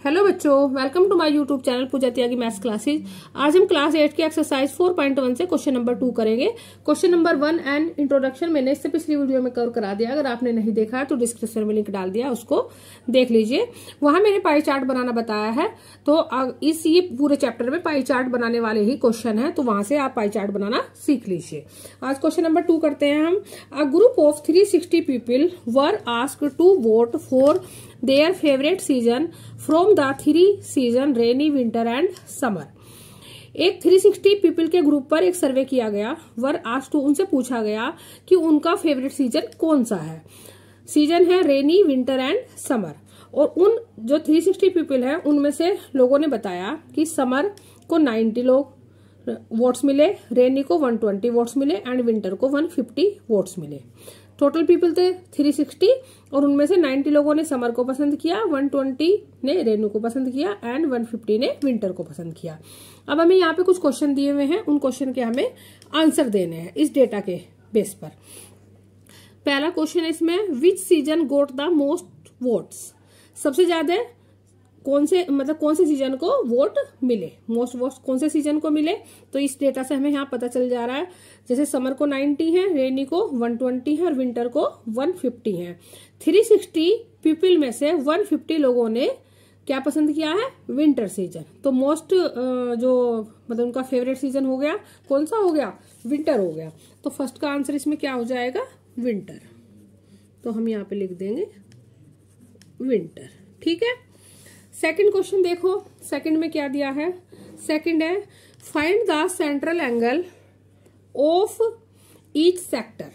Hello बच्चों, welcome to my YouTube channel Pooja Tyagi maths classes. आज हम क्लास 8 की एक्सरसाइज 4.1 से क्वेश्चन नंबर 2 करेंगे। क्वेश्चन नंबर 1 एंड इंट्रोडक्शन मैंने इससे पिछली वीडियो में कवर करा दिया। अगर आपने नहीं देखा है तो डिस्क्रिप्शन में लिंक डाल दिया, उसको देख लीजिए। वहां मैंने पाई चार्ट बनाना बताया है, तो इस ये पूरे चैप्टर में पाई चार्ट बनाने वाले ही क्वेश्चन है, तो वहां से आप पाई चार्ट बनाना सीख लीजिए। आज क्वेश्चन नंबर 2 करते हैं हम। A group of 360 people were asked to vote for their favorite season from the 3 season rainy winter and summer. एक 360 पीपल के ग्रुप पर एक सर्वे किया गया। वर आस्क्ड टू, उनसे पूछा गया कि उनका फेवरेट सीजन कौन सा है। सीजन है रेनी विंटर एंड समर। और उन जो 360 पीपल है उनमें से लोगों ने बताया कि समर को 90 लोग वोट्स मिले, रेनी को 120 वोट्स मिले एंड विंटर को 150 वोट्स मिले। टोटल पीपल थे 360 और उनमें से 90 लोगों ने समर को पसंद किया, 120 ने रेनू को पसंद किया एंड 150 ने विंटर को पसंद किया। अब हमें यहाँ पे कुछ क्वेश्चन दिए हुए हैं, उन क्वेश्चन के हमें आंसर देने हैं इस डेटा के बेस पर। पहला क्वेश्चन है इसमें, विच season goat the most votes. सबसे ज्यादा कौन से सीजन को वोट मिले, मोस्ट वोट कौन से सीजन को मिले। तो इस डेटा से हमें यहाँ पता चल जा रहा है, जैसे समर को 90 है, रेनी को 120 है और विंटर को 150 है। 360 पीपल में से 150 लोगों ने क्या पसंद किया है, विंटर सीजन। तो मोस्ट उनका फेवरेट सीजन हो गया, कौन सा हो गया, विंटर हो गया। तो फर्स्ट का आंसर इसमें क्या हो जाएगा, विंटर। तो हम यहाँ पे लिख देंगे विंटर, ठीक है। सेकंड क्वेश्चन देखो, सेकंड में क्या दिया है। सेकंड है, find the central angle of each sector.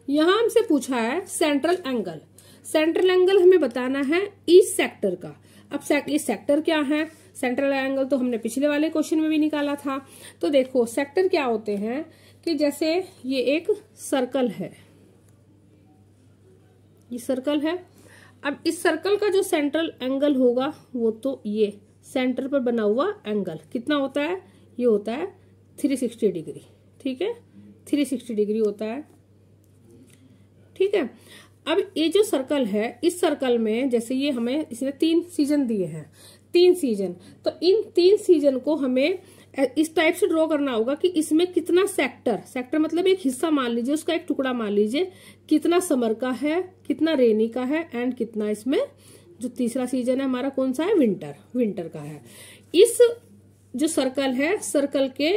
यहां हमसे पूछा है सेंट्रल एंगल। सेंट्रल एंगल हमें बताना है ईच सेक्टर का। अब ये सेक्टर क्या है, सेंट्रल एंगल तो हमने पिछले वाले क्वेश्चन में भी निकाला था। तो देखो सेक्टर क्या होते हैं कि जैसे ये एक सर्कल है, ये सर्कल है। अब इस सर्कल का जो सेंट्रल एंगल होगा वो तो ये सेंटर पर बना हुआ एंगल कितना होता है, ये होता है 360 डिग्री, ठीक है, 360 डिग्री होता है, ठीक है। अब ये जो सर्कल है, इस सर्कल में जैसे ये हमें इसने 3 सीजन दिए हैं, 3 सीजन। तो इन 3 सीजन को हमें इस टाइप से ड्रॉ करना होगा कि इसमें कितना सेक्टर मतलब एक हिस्सा मान लीजिए, उसका एक टुकड़ा मान लीजिए, कितना समर का है, कितना रेनी का है एंड कितना इसमें जो तीसरा सीजन है हमारा कौन सा है, विंटर का है। इस जो सर्कल है, सर्कल के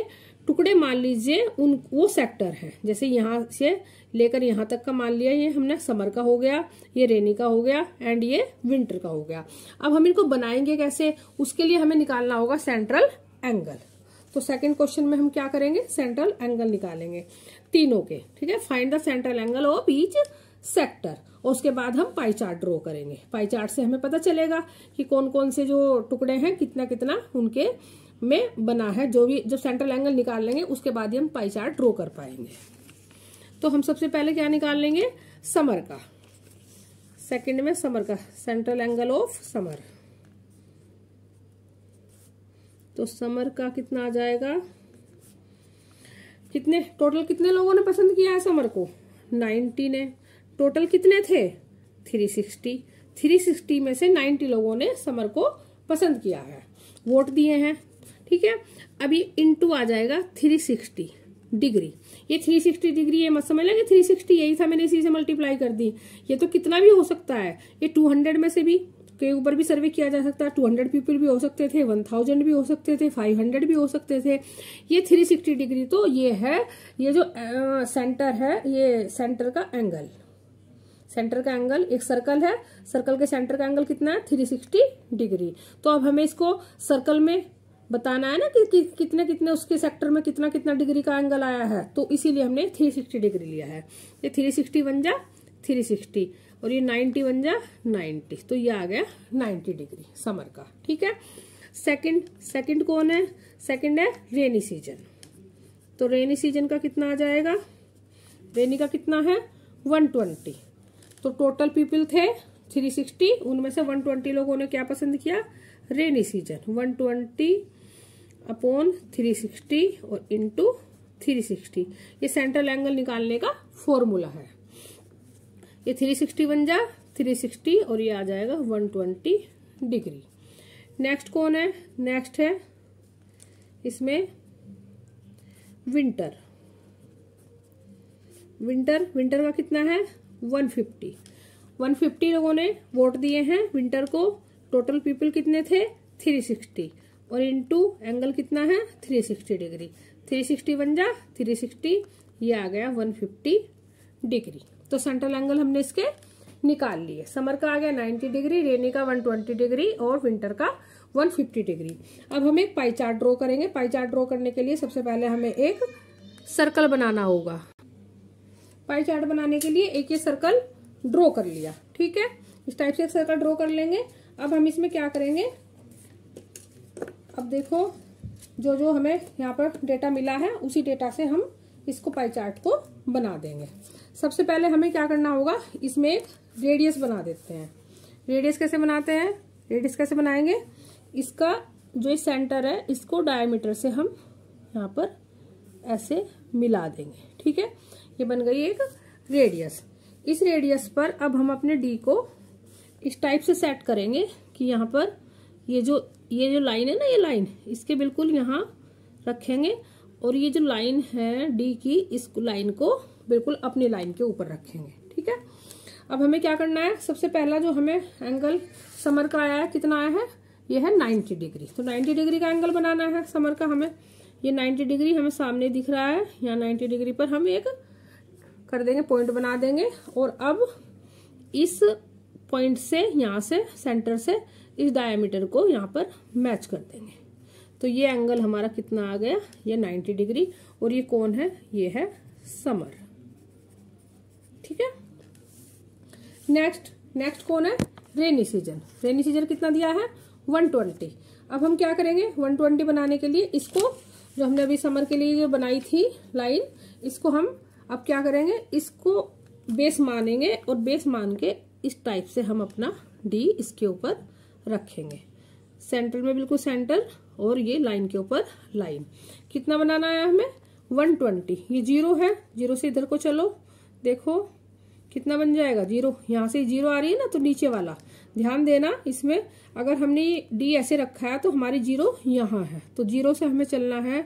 टुकड़े मान लीजिए वो सेक्टर है। जैसे यहां से लेकर यहां तक का मान लिया, ये हमने समर का हो गया, ये रेनी का हो गया एंड ये विंटर का हो गया। अब हम इनको बनाएंगे कैसे, उसके लिए हमें निकालना होगा सेंट्रल एंगल। तो सेकंड क्वेश्चन में हम क्या करेंगे, सेंट्रल एंगल निकालेंगे तीनों के, ठीक है। Find the central angle of each sector. और उसके बाद हम पाई चार्ट ड्रॉ करेंगे। पाई चार्ट से हमें पता चलेगा कि कौन कौन से जो टुकड़े हैं कितना कितना उनके में बना है। जो सेंट्रल एंगल निकाल लेंगे उसके बाद ही हम पाई चार्ट ड्रॉ कर पाएंगे। तो हम सबसे पहले क्या निकाल लेंगे, समर का। सेकंड में समर का सेंट्रल एंगल ऑफ समर। तो समर का कितना आ जाएगा, टोटल कितने लोगों ने पसंद किया है समर को, 90 ने। टोटल कितने थे, 360 में से 90 लोगों ने समर को पसंद किया है, वोट दिए हैं, ठीक है। अभी इनटू आ जाएगा 360 डिग्री। ये 360 डिग्री ये मत समझ लेंगे 360 यही था, मैंने इसी से मल्टीप्लाई कर दी। ये तो कितना भी हो सकता है, ये 200 में से भी के ऊपर भी सर्वे किया जा सकता है। 200 पीपल भी हो सकते थे, 1000 भी हो सकते थे, 500 भी हो सकते थे। ये 360 डिग्री तो ये है, ये जो सेंटर है, ये सेंटर का एंगल। सेंटर का एंगल, एक सर्कल है, सर्कल के सेंटर का एंगल कितना है, 360 डिग्री। तो अब हमें इसको सर्कल में बताना है ना कि कितने कितने उसके सेक्टर में कितना कितना डिग्री का एंगल आया है। तो इसीलिए हमने 360 डिग्री लिया है। ये 360 बन जा 360 और ये 90 बन जा 90। तो ये आ गया 90 डिग्री समर का, ठीक है। सेकंड कौन है, सेकंड है रेनी सीजन। तो रेनी सीजन का कितना आ जाएगा, रेनी का कितना है 120। तो टोटल पीपल थे 360, उनमें से 120 लोगों ने क्या पसंद किया, रेनी सीजन। 120 अपॉन 360 और इंटू 360। ये सेंट्रल एंगल निकालने का फॉर्मूला है। ये 360 बन जा 360 और ये आ जाएगा 120 डिग्री। नेक्स्ट कौन है? नेक्स्ट है इसमें विंटर। विंटर का कितना है? 150 लोगों ने वोट दिए हैं विंटर को। टोटल पीपल कितने थे? 360 और इनटू एंगल कितना है? 360 डिग्री। 360 बन जा 360, ये आ गया 150 डिग्री। तो सेंट्रल एंगल हमने इसके निकाल लिए। समर का आ गया 90 डिग्री, रेनी का 120 डिग्री और विंटर का 150 डिग्री। अब हम एक पाई चार्ट ड्रॉ करेंगे। पाई चार्ट ड्रॉ करने के लिए सबसे पहले हमें एक सर्कल बनाना होगा। पाई चार्ट बनाने के लिए एक ये सर्कल ड्रॉ कर लिया, ठीक है। इस टाइप से एक सर्कल ड्रॉ कर लेंगे। अब हम इसमें क्या करेंगे, अब देखो जो जो हमें यहाँ पर डेटा मिला है उसी डेटा से हम इसको पाई चार्ट को बना देंगे। सबसे पहले हमें क्या करना होगा, इसमें एक रेडियस बना देते हैं। रेडियस कैसे बनाते हैं? रेडियस कैसे बनाएंगे, इसका जो सेंटर है इसको डायमीटर से हम यहाँ पर ऐसे मिला देंगे, ठीक है। ये बन गई एक रेडियस। इस रेडियस पर अब हम अपने डी को इस टाइप से सेट करेंगे कि यहाँ पर ये जो लाइन है ना, ये लाइन इसके बिल्कुल यहाँ रखेंगे और ये जो लाइन है डी की, इस लाइन को बिल्कुल अपनी लाइन के ऊपर रखेंगे, ठीक है। अब हमें क्या करना है, सबसे पहला जो हमें एंगल समर का आया है, कितना आया है? ये है 90 डिग्री। तो 90 डिग्री का एंगल बनाना है समर का हमें। ये 90 डिग्री हमें सामने दिख रहा है, यहाँ 90 डिग्री पर हम एक कर देंगे, पॉइंट बना देंगे। और अब इस पॉइंट से, यहाँ से सेंटर से इस डायमीटर को यहाँ पर मैच कर देंगे। तो ये एंगल हमारा कितना आ गया? ये 90 डिग्री। और ये कौन है? ये है समर, ठीक है। नेक्स्ट कौन है? Rainy season. रेनी सीजन कितना दिया है? 120। अब हम क्या करेंगे, 120 बनाने के लिए इसको जो हमने अभी समर के लिए जो बनाई थी लाइन, इसको हम अब क्या करेंगे, इसको बेस मानेंगे और बेस मान के इस टाइप से हम अपना डी इसके ऊपर रखेंगे, सेंटर में बिल्कुल सेंटर, और ये लाइन के ऊपर लाइन। कितना बनाना है हमें? 120। ये 0 है, 0 से इधर को चलो, देखो कितना बन जाएगा? 0। यहाँ से 0 आ रही है ना, तो नीचे वाला ध्यान देना। इसमें अगर हमने डी ऐसे रखा है तो हमारी 0 यहाँ है, तो 0 से हमें चलना है।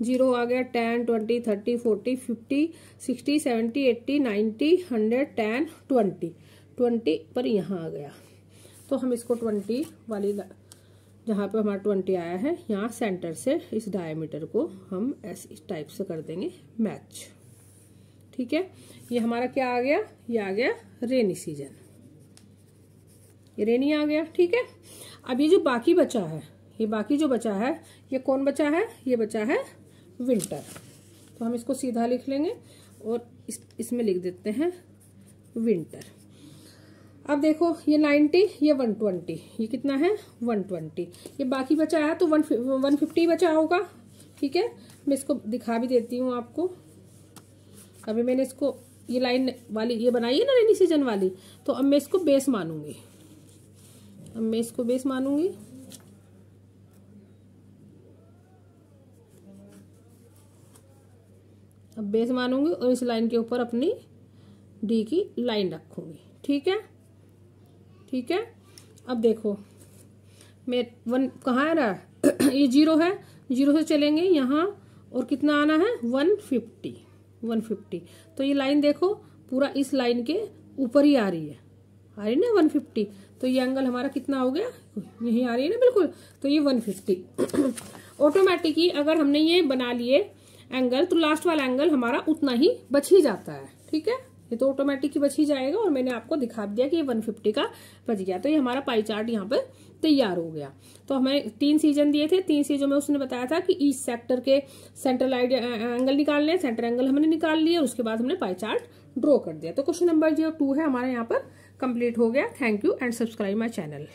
0 आ गया 10, 20, 30, 40, 50, 60, 70, 80, 90, 100, 10, 20 पर यहाँ आ गया। तो हम इसको 20 वाली जहाँ पे हमारा 20 आया है, यहाँ सेंटर से इस डायमीटर को हम ऐसे इस टाइप से कर देंगे मैच, ठीक है। ये हमारा क्या आ गया? ये आ गया रेनी सीजन। ये रेनी आ गया, ठीक है। अब ये जो बाकी बचा है, ये बाकी जो बचा है, ये कौन बचा है? ये बचा है विंटर। तो हम इसको सीधा लिख लेंगे और इसमें लिख देते हैं विंटर। अब देखो ये 90, ये 120, ये कितना है? 120। ये बाकी बचा है तो 150 बचा होगा, ठीक है। मैं इसको दिखा भी देती हूँ आपको। अभी मैंने इसको ये लाइन वाली ये बनाई है ना रेनी सीजन वाली, तो अब मैं इसको बेस मानूंगी। अब बेस मानूंगी और इस लाइन के ऊपर अपनी डी की लाइन रखूंगी, ठीक है। अब देखो मैं 1 कहाँ आ रहा है? ये 0 है, 0 से चलेंगे यहाँ और कितना आना है? 150। तो ये लाइन देखो पूरा इस लाइन के ऊपर ही आ रही है ना 150। तो ये एंगल हमारा कितना हो गया? यही आ रही है ना बिल्कुल, तो ये 150। ऑटोमेटिक ही अगर हमने ये बना लिए एंगल, तो लास्ट वाला एंगल हमारा उतना ही बच ही जाता है, ठीक है। ये तो ऑटोमेटिक ही बच ही जाएगा और मैंने आपको दिखा दिया कि ये 150 का बच गया। तो ये हमारा पाई चार्ट यहाँ पर तैयार हो गया। तो हमें 3 सीजन दिए थे, 3 सीजन में उसने बताया था कि ईच सेक्टर के सेंट्रल एंगल निकालने, सेंटर एंगल हमने निकाल लिया, उसके बाद हमने पाई चार्ट ड्रॉ कर दिया। तो क्वेश्चन नंबर जो 2 है हमारा यहाँ पर कंप्लीट हो गया। Thank you and subscribe my channel.